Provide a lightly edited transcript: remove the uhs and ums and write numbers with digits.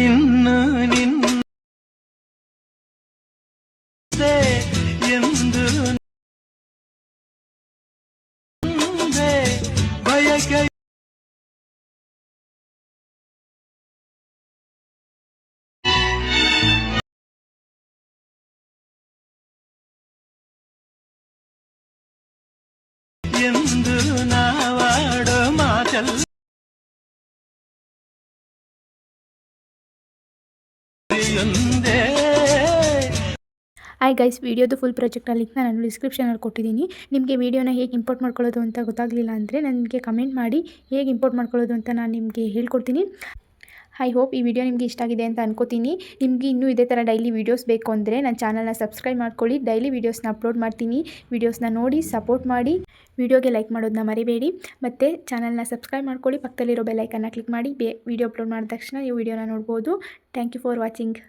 ಇನ್ನು ನಿನ್ನೆ ಎಂದು ಬಯಕೆ ಎಂದು ನಾವಾಡೋ ಮಾತಲ್ಲ ಹಾಯ್ ಗೈಸ್, ವಿಡಿಯೋದು ಫುಲ್ ಪ್ರಾಜೆಕ್ಟ್ ಲಿಂಕ್ ನಾನು ಡಿಸ್ಕ್ರಿಪ್ಷನಲ್ಲಿ ಕೊಟ್ಟಿದ್ದೀನಿ. ನಿಮಗೆ ವಿಡಿಯೋನ ಹೇಗೆ ಇಂಪೋರ್ಟ್ ಮಾಡ್ಕೊಳ್ಳೋದು ಅಂತ ಗೊತ್ತಾಗಲಿಲ್ಲ ಅಂದರೆ ನನಗೆ ಕಮೆಂಟ್ ಮಾಡಿ, ಹೇಗೆ ಇಂಪೋರ್ಟ್ ಮಾಡ್ಕೊಳ್ಳೋದು ಅಂತ ನಾನು ನಿಮಗೆ ಹೇಳ್ಕೊಡ್ತೀನಿ. ಐ ಹೋಪ್ ಈ ವಿಡಿಯೋ ನಿಮಗೆ ಇಷ್ಟ ಆಗಿದೆ ಅಂತ ಅನ್ಕೋತೀನಿ. ನಿಮಗೆ ಇನ್ನೂ ಇದೇ ಥರ ಡೈಲಿ ವೀಡಿಯೋಸ್ ಬೇಕು ಅಂದರೆ ನನ್ನ ಚಾನಲ್ನ ಸಬ್ಸ್ಕ್ರೈಬ್ ಮಾಡ್ಕೊಳ್ಳಿ. ಡೈಲಿ ವೀಡಿಯೋಸ್ನ ಅಪ್ಲೋಡ್ ಮಾಡ್ತೀನಿ. ವೀಡಿಯೋಸ್ನ ನೋಡಿ ಸಪೋರ್ಟ್ ಮಾಡಿ. ವಿಡಿಯೋಗೆ ಲೈಕ್ ಮಾಡೋದನ್ನ ಮರಿಬೇಡಿ. ಮತ್ತು ಚಾನಲ್ನ ಸಬ್ಸ್ಕ್ರೈಬ್ ಮಾಡ್ಕೊಳ್ಳಿ. ಪಕ್ಕದಲ್ಲಿರೋ ಬೆಲ್ ಐಕನ್ನ ಕ್ಲಿಕ್ ಮಾಡಿ. ವಿಡಿಯೋ ಅಪ್ಲೋಡ್ ಮಾಡಿದ ತಕ್ಷಣ ನೀವು ವಿಡಿಯೋನ ನೋಡ್ಬೋದು. Thank you for watching.